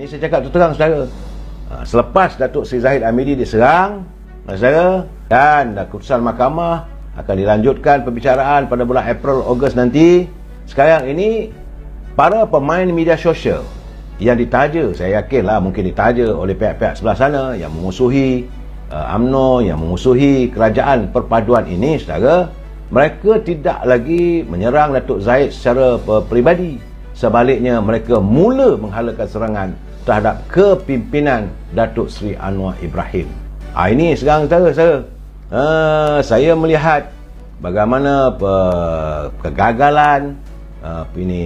Ini saya cakap terang saudara. Selepas Datuk Seri Zahid Hamidi diserang, saudara, dan keputusan mahkamah akan dilanjutkan pembicaraan pada bulan April Ogos nanti. Sekarang ini para pemain media sosial yang ditaja, saya yakinlah mungkin ditaja oleh pihak-pihak sebelah sana yang memusuhi UMNO, yang memusuhi kerajaan perpaduan ini, saudara, mereka tidak lagi menyerang Datuk Zahid secara peribadi. Sebaliknya, mereka mula menghalakan serangan terhadap kepimpinan Datuk Seri Anwar Ibrahim. Ini sekarang, saudara, saya melihat bagaimana kegagalan ini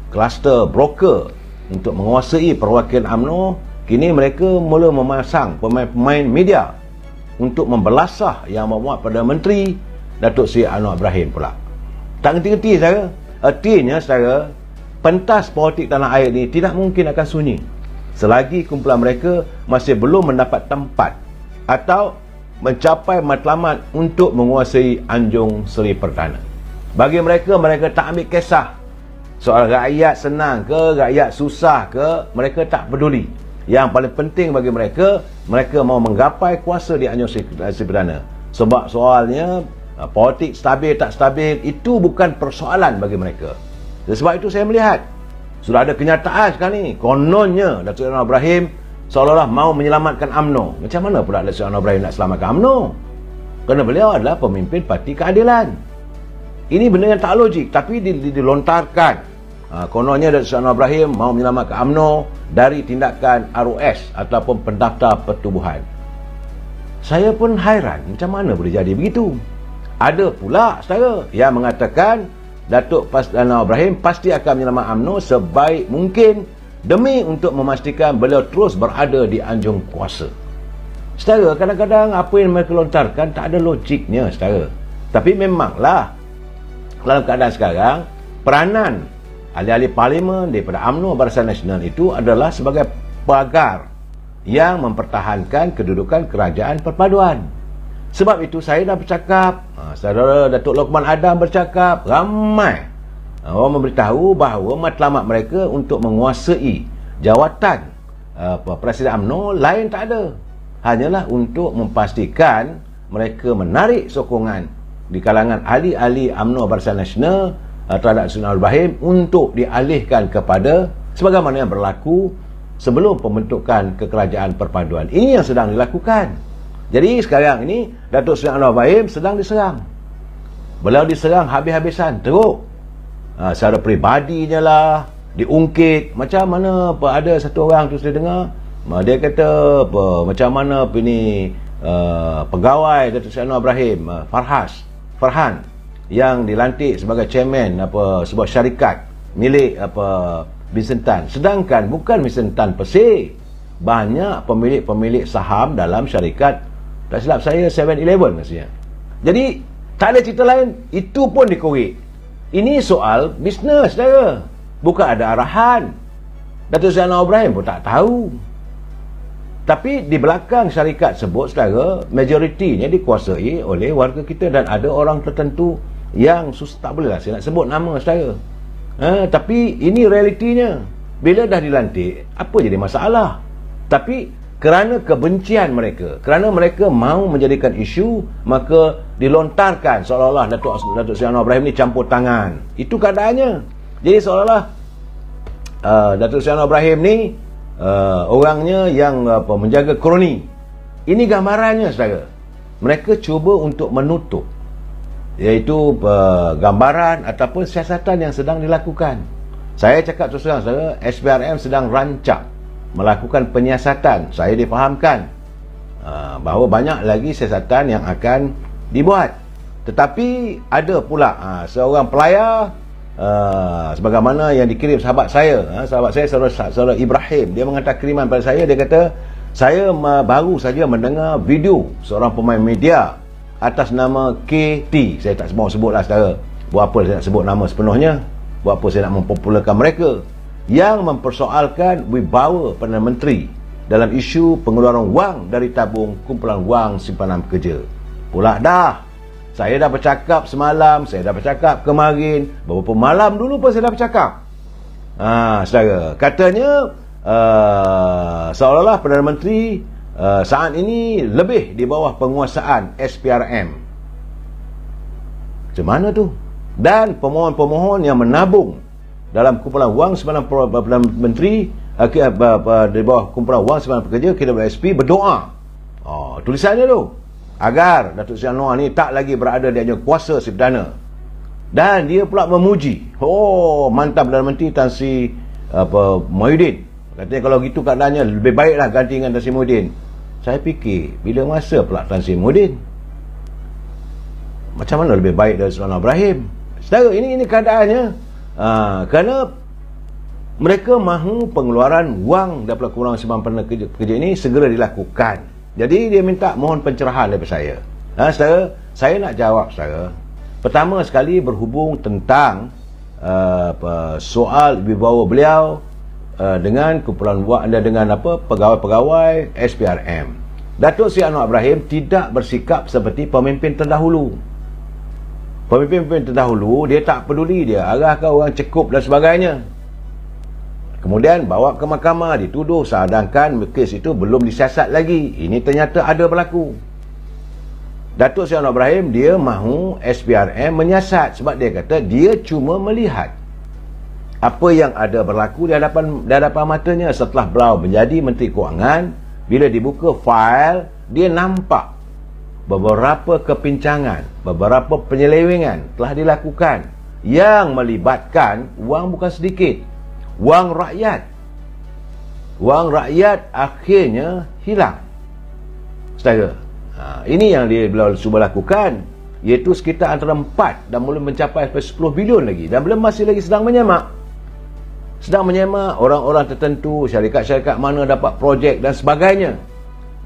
kluster broker untuk menguasai perwakilan UMNO. Kini mereka mula memasang pemain-pemain media untuk membelasah yang memuat pada Menteri Datuk Seri Anwar Ibrahim pula. Tak henti-henti, saudara. Artinya, saudara, pentas politik tanah air ini tidak mungkin akan sunyi selagi kumpulan mereka masih belum mendapat tempat atau mencapai matlamat untuk menguasai Anjung Seri Perdana. Bagi mereka, mereka tak ambil kisah soal rakyat senang ke, rakyat susah ke, mereka tak peduli. Yang paling penting bagi mereka, mereka mau menggapai kuasa di Anjung Seri Perdana. Sebab soalnya politik stabil tak stabil itu bukan persoalan bagi mereka. Sebab itu saya melihat sudah ada kenyataan sekarang ni, kononnya Datuk Seri Anwar Ibrahim seolah-olah mau menyelamatkan UMNO. Macam mana pula Datuk Seri Anwar Ibrahim nak selamatkan UMNO? Kerana beliau adalah pemimpin Parti Keadilan. Ini benda yang tak logik, tapi dilontarkan. Kononnya Datuk Seri Anwar Ibrahim mau menyelamatkan UMNO dari tindakan ROS ataupun pendaftar pertubuhan. Saya pun hairan, macam mana boleh jadi begitu? Ada pula, saudara, yang mengatakan Datuk Anwar Ibrahim pasti akan menyelamatkan UMNO sebaik mungkin demi untuk memastikan beliau terus berada di anjung kuasa. Saudara, kadang-kadang apa yang mereka lontarkan tak ada logiknya, saudara. Tapi memanglah dalam keadaan sekarang, peranan ahli-ahli parlimen daripada UMNO Barisan Nasional itu adalah sebagai pagar yang mempertahankan kedudukan kerajaan perpaduan. Sebab itu saya dah bercakap, saudara Datuk Lokman Adam bercakap, ramai orang memberitahu bahawa matlamat mereka untuk menguasai jawatan Presiden UMNO lain tak ada. Hanyalah untuk memastikan mereka menarik sokongan di kalangan ahli-ahli UMNO Barisan Nasional terhadap Seri Anwar Ibrahim untuk dialihkan kepada sebagaimana yang berlaku sebelum pembentukan kekerajaan perpaduan. Ini yang sedang dilakukan. Jadi sekarang ini Datuk Seri Anwar Ibrahim sedang diserang. Beliau diserang habis-habisan, teruk. Secara peribadinya lah, diungkit. Macam mana ada satu orang tu saya dengar, dia kata macam mana ini pegawai Datuk Seri Anwar Ibrahim, Farhan, yang dilantik sebagai chairman sebuah syarikat milik Vincent Tan. Sedangkan bukan Vincent Tan per se, banyak pemilik-pemilik saham dalam syarikat, tak silap saya 7-Eleven maksudnya. Jadi tak ada cerita lain, itu pun dikorek. Ini soal bisnes, saudara, bukan ada arahan. Datuk Seri Anwar Ibrahim pun tak tahu. Tapi di belakang syarikat sebut, saudara, majoritinya dikuasai oleh warga kita dan ada orang tertentu yang tak boleh lah saya nak sebut nama, saudara. Tapi ini realitinya. Bila dah dilantik, apa jadi masalah? Tapi kerana kebencian mereka, kerana mereka mahu menjadikan isu, maka dilontarkan seolah-olah Datuk Seri Anwar Ibrahim ni campur tangan. Itu keadaannya. Jadi seolah-olah Datuk Seri Anwar Ibrahim ni orangnya yang menjaga kroni. Ini gambarannya, saudara. Mereka cuba untuk menutup, iaitu gambaran ataupun siasatan yang sedang dilakukan. Saya cakap terus terang, saudara, SPRM sedang rancang melakukan penyiasatan. Saya difahamkan bahawa banyak lagi siasatan yang akan dibuat. Tetapi ada pula seorang pelayar, sebagaimana yang dikirim sahabat saya, saudara Ibrahim. Dia menghantar kiriman pada saya. Dia kata, saya baru saja mendengar video seorang pemain media atas nama KT. Saya tak mau sebutlah, saudara. Buat apa saya nak sebut nama sepenuhnya? Buat apa saya nak mempopularkan mereka? Yang mempersoalkan wibawa Perdana Menteri dalam isu pengeluaran wang dari tabung kumpulan wang simpanan pekerja. Pula dah, saya dah bercakap semalam, saya dah bercakap kemarin, beberapa malam dulu pun saya dah bercakap. Saudara, katanya seolah-olah Perdana Menteri saat ini lebih di bawah penguasaan SPRM. Macam mana tu? Dan pemohon-pemohon yang menabung dalam kumpulan wang Simpanan Perdana Menteri di bawah kumpulan wang Simpanan Pekerja KWSP berdoa, tulisannya tu, agar Datuk Seri Anwar ni tak lagi berada di anjung kuasa si perdana. Dan dia pula memuji mantan Perdana Menteri Tan Sri Muhyiddin. Katanya kalau gitu keadaannya lebih baiklah ganti dengan Tan Sri Muhyiddin. Saya fikir, bila masa pula Tan Sri Muhyiddin? Macam mana lebih baik dari Sultan Ibrahim? Saudara, ini keadaannya. Kerana mereka mahu pengeluaran wang daripada kumpulan Simpanan Pekerja ini segera dilakukan. Jadi dia minta mohon pencerahan daripada saya. Saudara, saya nak jawab, saudara. Pertama sekali berhubung tentang soal wibawa beliau dengan kumpulan wang dan dengan pegawai-pegawai SPRM. Datuk Seri Anwar Ibrahim tidak bersikap seperti pemimpin terdahulu. Pemimpin terdahulu dia tak peduli, dia arahkan orang cekup dan sebagainya. Kemudian bawa ke mahkamah, dituduh, sedangkan kes itu belum disiasat lagi. Ini ternyata ada berlaku. Datuk Seri Anwar Ibrahim dia mahu SPRM menyiasat sebab dia kata dia cuma melihat apa yang ada berlaku di hadapan matanya setelah beliau menjadi Menteri Kewangan. Bila dibuka fail, dia nampak beberapa kepincangan, beberapa penyelewengan telah dilakukan yang melibatkan wang bukan sedikit, wang rakyat. Wang rakyat akhirnya hilang, saudara. Ini yang dia beliau cuba lakukan, iaitu sekitar antara 4 dan mula mencapai 10 bilion lagi, dan beliau masih lagi sedang menyemak orang-orang tertentu, syarikat-syarikat mana dapat projek dan sebagainya.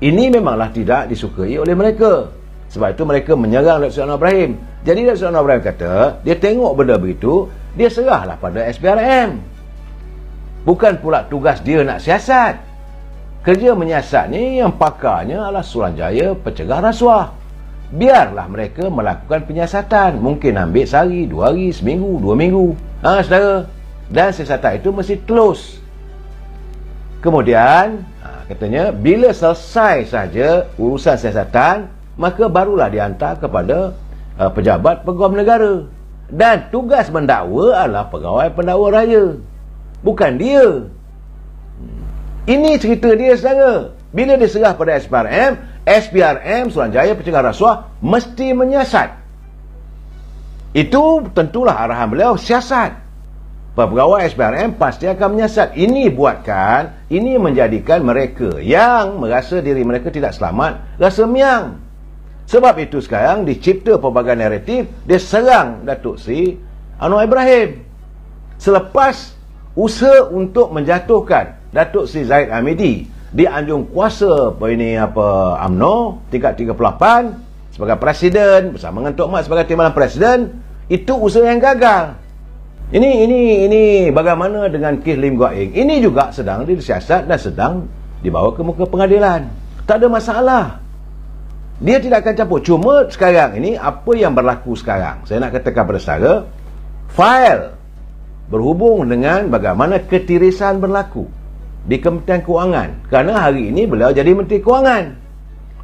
Ini memanglah tidak disukai oleh mereka. Sebab itu mereka menyerang Datuk Seri Anwar Ibrahim. Jadi Datuk Seri Anwar Ibrahim kata, dia tengok benda begitu, dia serahlah pada SPRM. Bukan pula tugas dia nak siasat. Kerja menyiasat ni yang pakarnya adalah Suruhanjaya Pencegah Rasuah. Biarlah mereka melakukan penyiasatan. Mungkin ambil sehari, 2 hari, seminggu, 2 minggu. Saudara. Dan siasatan itu mesti close. Kemudian katanya bila selesai saja urusan siasatan, maka barulah dihantar kepada pejabat peguam negara. Dan tugas mendakwa adalah pegawai pendakwa raya, bukan dia. Ini cerita dia, saudara. Bila diserah pada SPRM Suruhanjaya Pencegah Rasuah mesti menyiasat. Itu tentulah arahan beliau, siasat. Pegawai SPRM pasti akan menyiasat. Ini menjadikan mereka yang merasa diri mereka tidak selamat rasa miang. Sebab itu sekarang dicipta pelbagai naratif, dia serang Datuk Seri Anwar Ibrahim. Selepas usaha untuk menjatuhkan Datuk Seri Zahid Hamidi di anjung kuasa UMNO tingkat 38 sebagai presiden bersama dengan Tok Mat sebagai timbalan presiden, itu usaha yang gagal. Ini bagaimana dengan kes Lim Guat Eng? Ini juga sedang disiasat dan sedang dibawa ke muka pengadilan. Tak ada masalah. Dia tidak akan campur. Cuma sekarang ini apa yang berlaku sekarang, saya nak katakan pada saudara, fail berhubung dengan bagaimana ketirisan berlaku di Kementerian Kewangan. Kerana hari ini beliau jadi Menteri Kewangan.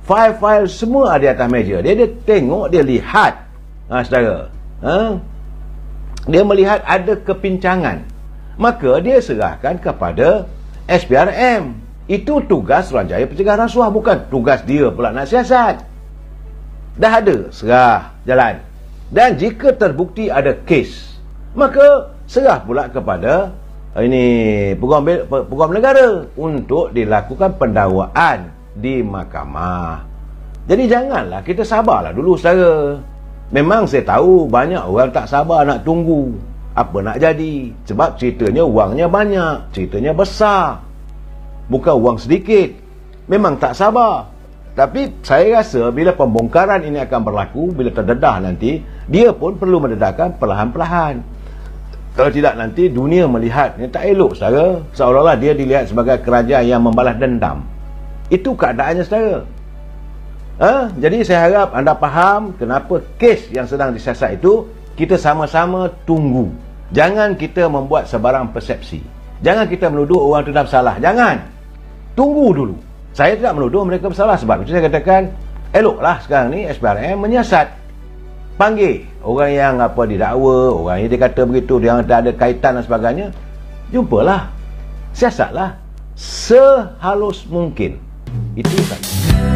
Fail-fail semua ada di atas meja. Dia tengok, dia lihat. Saudara. Dia melihat ada kepincangan. Maka dia serahkan kepada SPRM. Itu tugas Suruhanjaya Pencegah Rasuah, bukan tugas dia pula nak siasat. Dah ada, serah, jalan. Dan jika terbukti ada kes, maka serah pula kepada peguam negara untuk dilakukan pendakwaan di mahkamah. Jadi janganlah, kita sabarlah dulu, saudara. Memang saya tahu banyak orang tak sabar nak tunggu apa nak jadi. Sebab ceritanya wangnya banyak, ceritanya besar, bukan wang sedikit. Memang tak sabar. Tapi saya rasa bila pembongkaran ini akan berlaku, bila terdedah nanti, dia pun perlu mendedahkan perlahan-perlahan. Kalau tidak nanti dunia melihat, ini tak elok, saudara. Seolah-olah dia dilihat sebagai kerajaan yang membalas dendam. Itu keadaannya, saudara. Jadi saya harap anda faham kenapa kes yang sedang disiasat itu kita sama-sama tunggu. Jangan kita membuat sebarang persepsi. Jangan kita menuduh orang itu dah bersalah. Jangan. Tunggu dulu. Saya tidak menuduh mereka bersalah. Sebab itu saya katakan, eloklah sekarang ni SPRM menyiasat. Panggil orang yang didakwa, orang yang dikata begitu, dia yang tak ada kaitan dan sebagainya. Jumpalah. Siasatlah sehalus mungkin. Itu saja.